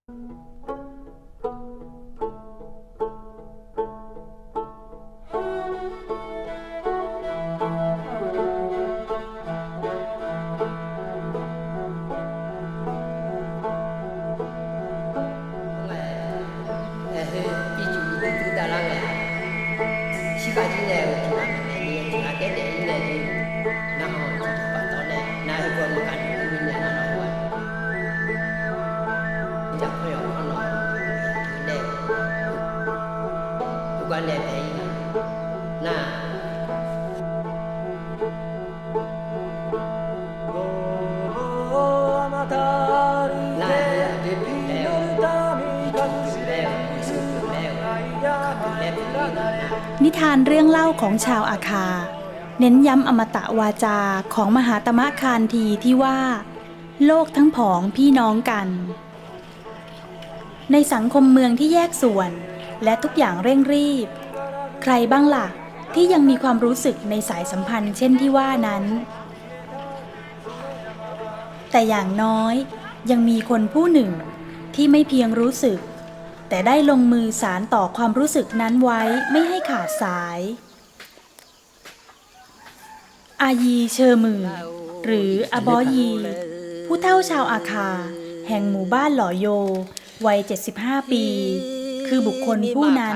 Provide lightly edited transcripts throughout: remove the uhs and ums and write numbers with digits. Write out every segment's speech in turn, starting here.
นิทานเรื่องเล่าของชาวอาคาเน้นย้ำอมตะวาจาของมหาตมะคานธีที่ว่าโลกทั้งผองพี่น้องกันในสังคมเมืองที่แยกส่วนและทุกอย่างเร่งรีบใครบ้างล่ะที่ยังมีความรู้สึกในสายสัมพันธ์เช่นที่ว่านั้นแต่อย่างน้อยยังมีคนผู้หนึ่งที่ไม่เพียงรู้สึกแต่ได้ลงมือสานต่อความรู้สึกนั้นไว้ไม่ให้ขาดสายอายีเชอมือหรืออบอยีผู้เฒ่าชาวอาคาแห่งหมู่บ้านหล่อโยวัย75 ปีคือบุคคลผู้นั้น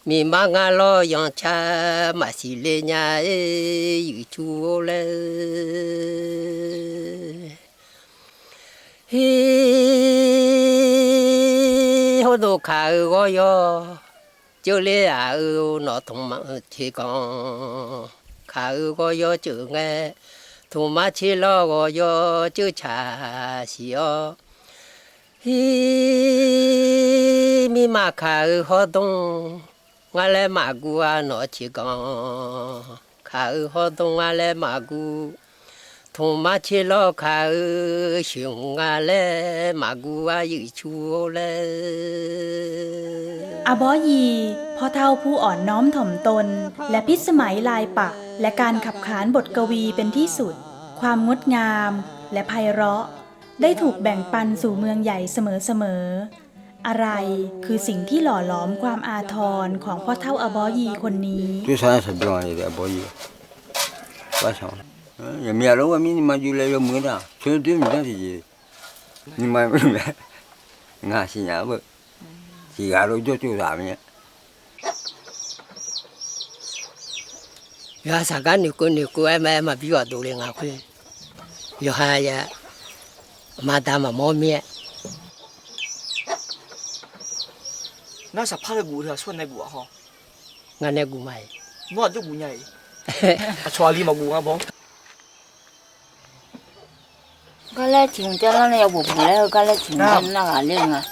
มีมางาลอยังชามาสิเลญาอยู่ชูเลฮิโฮโดคาโกโยเจเลอาโนทงมาชิกองคาโกโยจืงเงทงมาชิลอโกโยจืชาสิโอฮิมีมาคาโฮดงงาเลมากูอาโนชิกองขาฮอดงาเลมากูทงมาชิโลขาชิงงาเลมากูอาอยู่ชูเลอบอยีพ่อเฒ่าผู้อ่อนน้อมถ่อมตนและพิสมัยลายปักและการขับขานบทกวีเป็นที่สุดความงดงามและไพเราะได้ถูกแบ่งปันสู่เมืองใหญ่เสมออะไรคือสิ่งที่หล่อหลอมความอาทรของพ่อเฒ่าอบอยีคนนี้最常是这样的อบอยีว่าชอบยังมีอะไรวะมีนี่มาอยู่เลยมือน่ะช่วยด้วยมันได้สินี่มาไม่ได้งาสิญาบ่สิกาเราจะจู่สามเนี่ยยาสักการนิกุไอ้แม่มาพี่ว่าดูเลยงาคุยยาหายามาตามมาโมเมีย那是怕的骨头，算那骨哈。งั้นเนี่ยกูไม่我就骨伢，啊，穿里嘛骨啊不？ก็เลยถึงจะนั่นเลยบุบแล้วก็เลยถึงจะนั่งอะไรเงี้ย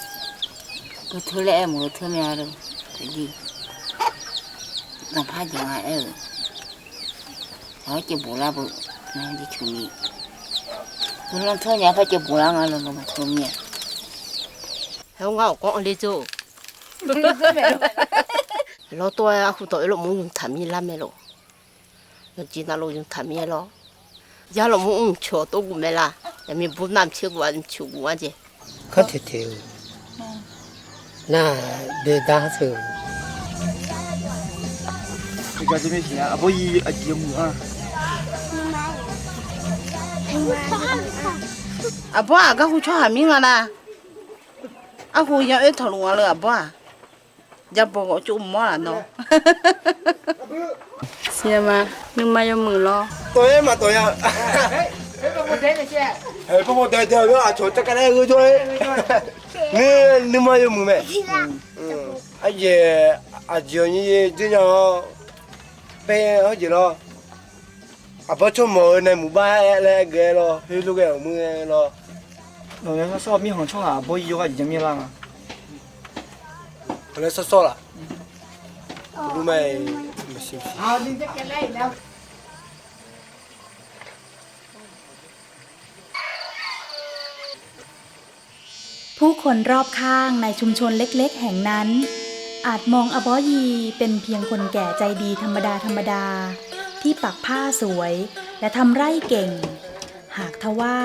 ก็เธอเลยมือเธอไม่เอาเลยแต่ดีน้องพายยังไงเขาจะบุลาบุนั่งที่ชุนีคุณลองเธอเนี่ยเขาจะบุลาไงลองมาชุนีเขาเงาก็อันนี้จู่เราตัวคุณตัวเรามุ่งทำมีลาไม่หรอกเราจีน่าเรายังทำมีหรอกยาเรามุ่งชัวตัวกูไม่ละแต่มีบุญน้ำเชื่อวันชูกูว่าเจ้เขาเที่ยวน่าเดือดดาสึ你看这边行啊，不一啊节目啊。อ่ะบ่าก็คุณชอบหามิงอ่ะนะอ่ะคุณยังเอ็ดถลุงอะไรอ่ะบ่าจะบอกจุ่มมั่วเนาะเสียมานึกมาจะมือรอตัวยังมาตัวยัง不不对对对啊就这个那个对你嘛有มือไหมไอ้เจ้าเจ้านี่จริงๆเป็นเขาจี咯啊不出门ในหมู่บ้านแล้วแก咯ให้ลูกแกมือ咯老人家说米行超啊，不一话已经米了啊。后来说了รู้ไหมไม่ใช่ผู้คนรอบข้างในชุมชนเล็กๆแห่งนั้น อาจมองอบอยีเป็นเพียงคนแก่ใจดีธรรมดาที่ปักผ้าสวยและทำไร่เก่ง หากทว่า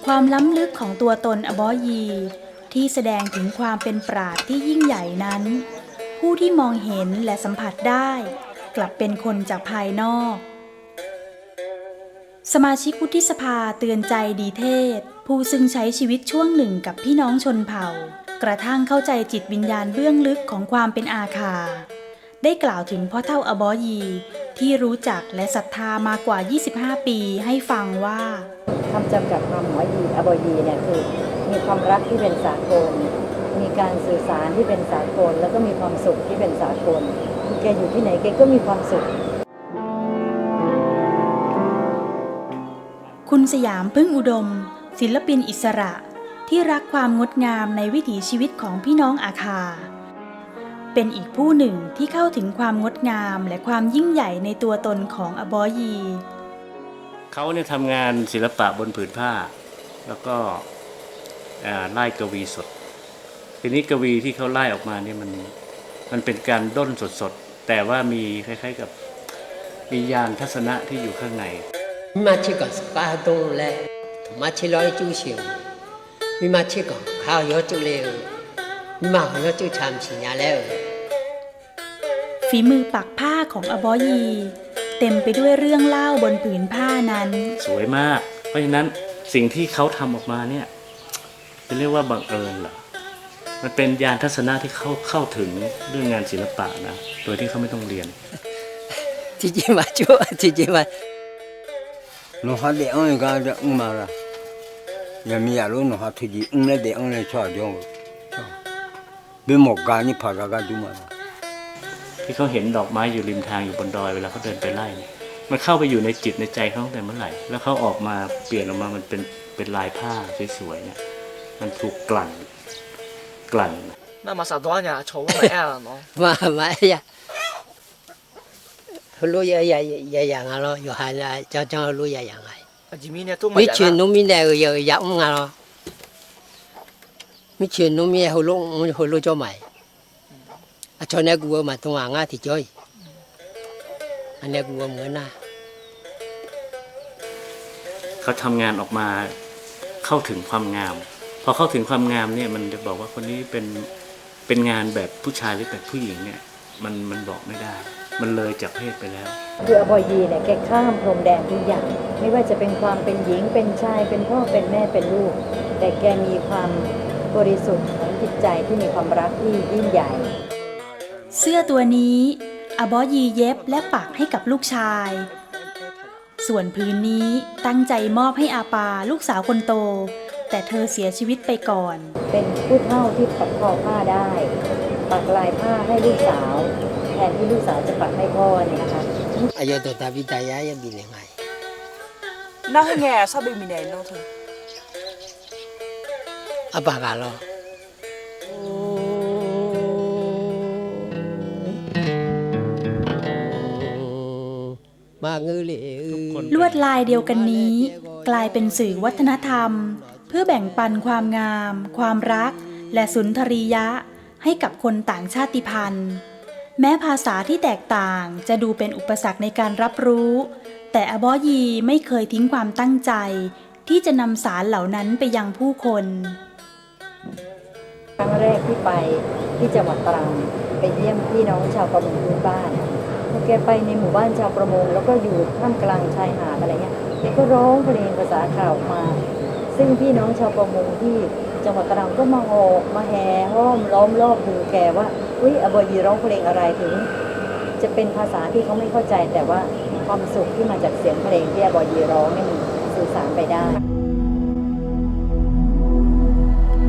ความล้ำลึกของตัวตนอบอยีที่แสดงถึงความเป็นปราชญ์ที่ยิ่งใหญ่นั้น ผู้ที่มองเห็นและสัมผัสได้กลับเป็นคนจากภายนอก สมาชิกวุฒิสภาเตือนใจดีเทศผู้ซึ่งใช้ชีวิตช่วงหนึ่งกับพี่น้องชนเผ่ากระทั่งเข้าใจจิตวิญญาณเบื้องลึกของความเป็นอาคาได้กล่าวถึงพ่อเฒ่าอบอยีที่รู้จักและศรัทธามากว่า 25 ปีให้ฟังว่าคำจำกัดความของอบอยีเนี่ยคือมีความรักที่เป็นสากลมีการสื่อสารที่เป็นสากลแล้วก็มีความสุขที่เป็นสากลแกอยู่ที่ไหนแกก็มีความสุขคุณสยามพึ่งอุดมศิลปินอิสระที่รักความงดงามในวิถีชีวิตของพี่น้องอาคาเป็นอีกผู้หนึ่งที่เข้าถึงความงดงามและความยิ่งใหญ่ในตัวตนของอบอยีเขาเนี่ยทำงานศิลปะบนผืนผ้าแล้วก็ไล่กวีสดทีนี้กวีที่เขาไล่ออกมาเนี่ยมันเป็นการด้นสดๆแต่ว่ามีคล้ายๆกับมีญาณทัศนะที่อยู่ข้างในมาเชื่อกันสปาตรงเลยมาเชื่อร้อยจูเชียวมีมาเชื่อกันข้าวยอดจุเลี้ยวมีมาขอยอดจุชามสิญญาแล้วฝีมือปักผ้าของอบอยีเต็มไปด้วยเรื่องเล่าบนผืนผ้านั้นสวยมากเพราะฉะนั้นสิ่งที่เขาทำออกมาเนี่ยจะเรียกว่าบังเอิญเหรอมันเป็นญาณทัศนะที่เข้าถึงเรื่องงานศิลปะนะโดยที่เขาไม่ต้องเรียนจริงๆมาชั่วจริงๆมาน้องฮัดเดี๋ยวก็จะมาละยังมีอะไรน้องฮัดที่เดี๋ยวเลยชอบจังเป็นหมอกการนี่พากันดูมาที่เขาเห็นดอกไม้อยู่ริมทางอยู่บนดอยเวลาเขาเดินไปไล่เนี่ยมันเข้าไปอยู่ในจิตในใจเขาตั้งแต่เมื่อไหร่แล้วเขาออกมาเปลี่ยนออกมามันเป็นลายผ้าสวยๆเนี่ยมันถูกกลั่น那么啥多呢？丑不美啊，喏。มา呀路也养啊咯，有孩子叫路也养啊。前面呢都没没去农民的有养啊咯，没去农民好路做买，啊做那个嘛东啊啊提做，อันนี้กูเหมือนนะเขาทำงานออกมาเข้าถึงความงามพอเข้าถึงความงามเนี่ยมันจะบอกว่าคนนี้เป็นงานแบบผู้ชายหรือแบบผู้หญิงเนี่ยมันบอกไม่ได้มันเลยจากเพศไปแล้วคืออบอยีเนี่ยแกข้ามพรมแดนทุกอย่างไม่ว่าจะเป็นความเป็นหญิงเป็นชายเป็นพ่อเป็นแม่เป็นลูกแต่แกมีความบริสุทธิ์ของจิตใจที่มีความรักที่ยิ่งใหญ่เสื้อตัวนี้อบอยีเย็บและปักให้กับลูกชายส่วนพื้นนี้ตั้งใจมอบให้อาปาลูกสาวคนโตแต่เธอเสียชีวิตไปก่อนเป็นผู้เฒ่าที่ปักทอผ้าได้ปักลายผ้าให้ลูกสาวแทนที่ลูกสาวจะปักให้พ่อเนี่ยนะคะอายุตัวตาพิตายาบินยังไง那是伢啥被没来弄成？阿爸干了。ลวดลายเดียวกันนี้กลายเป็นสื่อวัฒนธรรมเพื่อแบ่งปันความงามความรักและสุนทรียะให้กับคนต่างชาติพันธุ์แม้ภาษาที่แตกต่างจะดูเป็นอุปสรรคในการรับรู้แต่อบอยีไม่เคยทิ้งความตั้งใจที่จะนำสารเหล่านั้นไปยังผู้คนครั้งแรกที่ไปที่จังหวัดตรังไปเยี่ยมพี่น้องชาวประมงพื้นบ้านพอแกไปในหมู่บ้านชาวประมงแล้วก็อยู่ท่ามกลางชายหาดอะไรเงี้ยแกก็ร้องเพลงภาษาข่าวมาซึ่งพี่น้องชาวประมงที่จังหวัดตรังก็มาแห่ห้อมล้อมรอบดูแกว่าอบอยีร้องเพลงอะไรถึงจะเป็นภาษาที่เขาไม่เข้าใจแต่ว่าความสุขที่มาจากเสียงเพลงที่อบอยีร้องนี่มันสื่อสารไปได้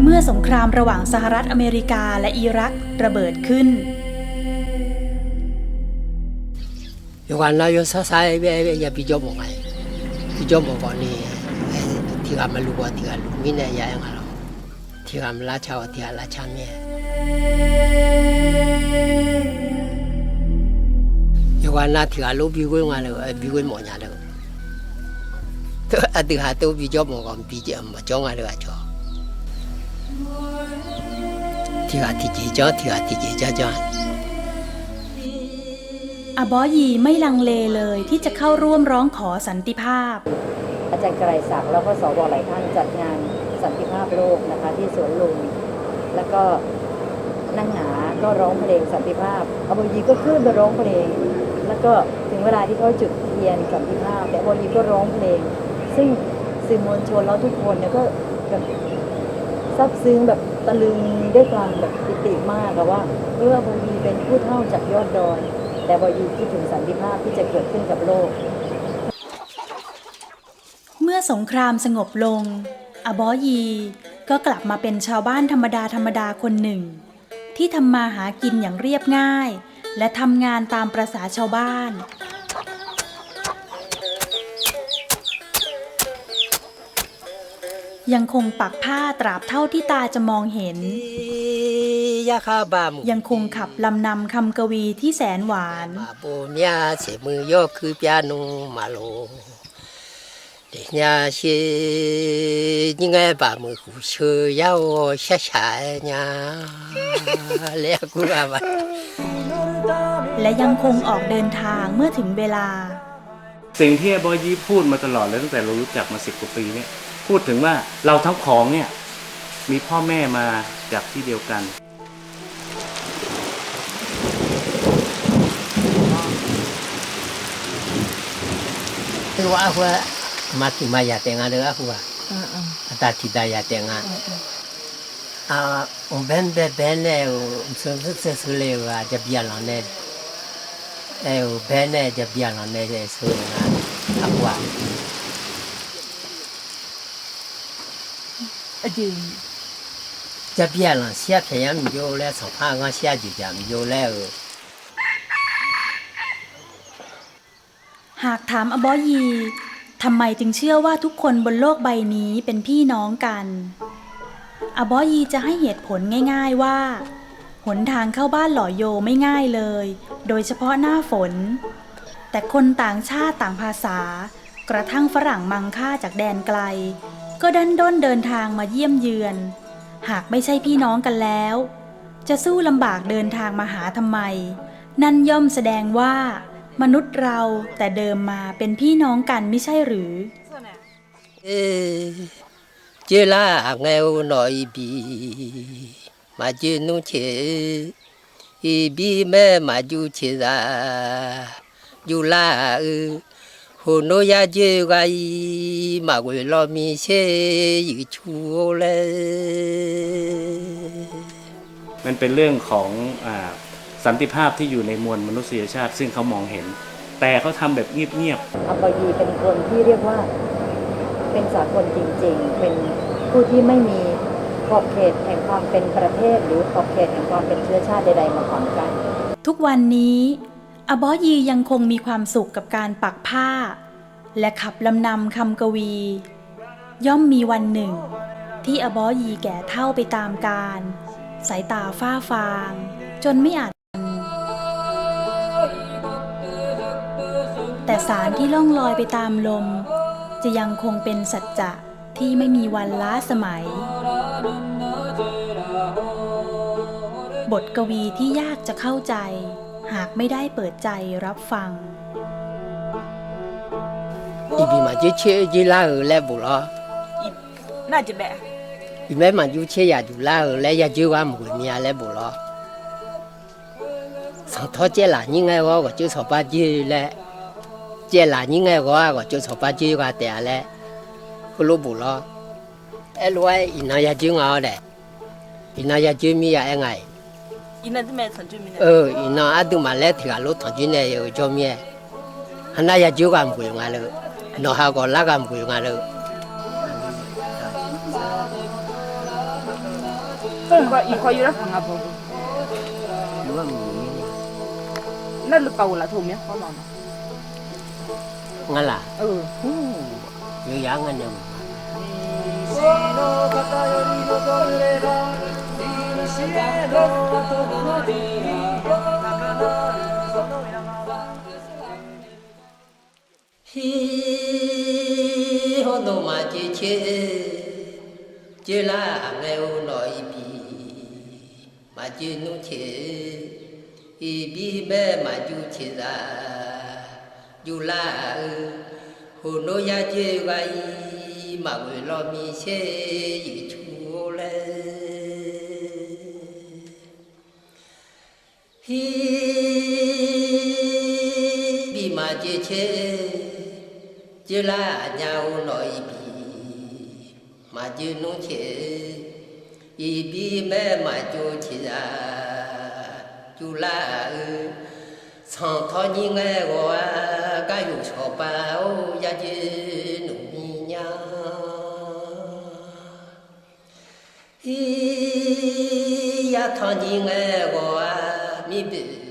เมื่อสงครามระหว่างสหรัฐอเมริกาและอิรักระเบิดขึ้นวันเราอยู่สายอย่าพิจารณาพิจารณานี่ที่ทำมาลูกที่ทำลูกมีเนี่ยยังไงล่ะที่ทำราชาที่ทำราชาเมียวันนั้นที่ทำลูกพิจารณาเลยพิจารณาเลยตัวที่ทำตัวพิจารณาก็พิจารณาจ้องอะไรก็จ้อง ที่ว่าที่เจ้าที่ว่าที่เจ้า อบอยีไม่ลังเลเลยที่จะเข้าร่วมร้องขอสันติภาพ อาจารย์ไกรศักดิ์แล้วก็สวหลายท่านจัดงานสันติภาพโลกนะคะที่สวนลุมแล้วก็นั่งหนาก็ร้องเพลงสันติภาพอบอยีก็ขึ้นมาร้องเพลงแล้วก็ถึงเวลาที่เขาจุดเทียนสันติภาพแต่อบอยีก็ร้องเพลงซึ่งสื่อมวลชนแล้วทุกคนเนี่ยก็แบบซาบซึ้งแบบตะลึงด้วยความแบบปิติมากอะว่าอบอยีเป็นผู้เฒ่าจากยอดดอยแต่อบอยีคิดถึงสันติภาพที่จะเกิดขึ้นกับโลกเมื่อสงครามสงบลงอบอยีก็กลับมาเป็นชาวบ้านธรรมดาคนหนึ่งที่ทำมาหากินอย่างเรียบง่ายและทำงานตามประสาชาวบ้านยังคงปักผ้าตราบเท่าที่ตาจะมองเห็นยังคงขับลำนำคำกวีที่แสนหวานโบเมียเสมือยอคือเปียโนมาโลเดีย是应该把门户车要下下呀แล้วกูว่าและยังคงออกเดินทางเมื่อถึงเวลาสิ่งที่อบอยีพูดมาตลอดเลยตั้งแต่เรารู้จักมา10 กว่าปีเนี่ยพูดถึงว่าเราทั้งของเนี่ยมีพ่อแม่มาจากที่เดียวกันว่ามาที่มายาแต่งงานเลยอะว่าตาที่ได้ยาแต่งงานเบนเนี่ยสุดเลยว่าจะเบียร์หลังเนี่ยเบนเนี่ยจะเบียร์หลังเนี่ยสุดนะว่าจะเบียร์หลังเสียพยายามอยู่แล้วสองพันก็เสียจุดจำอยู่แล้วหากถามอบอยีทำไมจึงเชื่อว่าทุกคนบนโลกใบนี้เป็นพี่น้องกันอบอยีจะให้เหตุผลง่ายๆว่าหนทางเข้าบ้านหล่อโยไม่ง่ายเลยโดยเฉพาะหน้าฝนแต่คนต่างชาติต่างภาษากระทั่งฝรั่งมังค่าจากแดนไกลก็ดันด้นเดินทางมาเยี่ยมเยือนหากไม่ใช่พี่น้องกันแล้วจะสู้ลำบากเดินทางมาหาทำไมนั่นย่อมแสดงว่ามนุษย์เราแต่เดิมมาเป็นพี่น้องกันไม่ใช่หรือเจลาเงาหน่อยบีมาเจนุ่งเชอีบีแม่มาอยู่เชดาอยู่ลาหัวโนยาเจกายมาเวลามีเชยชูเลยมันเป็นเรื่องของสันติภาพที่อยู่ในมวลมนุษยชาติซึ่งเขามองเห็นแต่เขาทำแบบเงียบๆอบอยีเป็นคนที่เรียกว่าเป็นสากลจริงๆเป็นผู้ที่ไม่มีขอบเขตแห่งความเป็นประเทศหรือขอบเขตแห่งความเป็นเชื้อชาติใดๆมาขวางกันทุกวันนี้อบอยียังคงมีความสุขกับการปักผ้าและขับลำนำคำกวีย่อมมีวันหนึ่งที่อบอยีแก่เฒ่าไปตามกาลสายตาฝ้าฟางจนไม่อาจแต่สารที่ล่องลอยไปตามลมจะยังคงเป็นสัจจะที่ไม่มีวันล้าสมัยบทกวีที่ยากจะเข้าใจหากไม่ได้เปิดใจรับฟังอีบีมาจุเชจีลาแล้วบุล่ะน่าจะแบบอีแม่มาจุเชยาจุลาแล้วยาจูว่ามือมีอะไรบุล่ะสังทอเจล่ะยังไงวะก็จุสอบาจีแล้วเจล่ะยังไงวะก็จุสอบาจีก็แต่แล้วก็รู้บุล่ะรู้ว่าอีน่ายาจูเอาเด้อีน่ายาจูมีอะไรอีน่าจะไม่ทันจุมีอีน่าอาดูมาแล้วที่เราทันจุเนี่ยอยู่จอมีฮันน่ายาจูก็ไม่รู้งาเลยน้องเขาก็ลักก็ไม่รู้งาเลยอีกคนอยู่แล้วฟังอ่ะผมรู้ว่ามีนั่นหรือเปล่าล่ะทุ่มเนี่ยเขาลองงั้นล่ะเยอะๆงั้นเนี่ยฮีโฮโนมาเจเจเจลาเงาหน่อยบี吉努切，一比麦马就切啦，就啦，胡诺呀吉个伊马为了米切一出来，一比马吉切，吉啦呀乌诺一比。马吉努切，一比麦马就切啊，就啦，长头年哎我啊，该有草包呀吉努米呀，呀头年哎我啊，米比。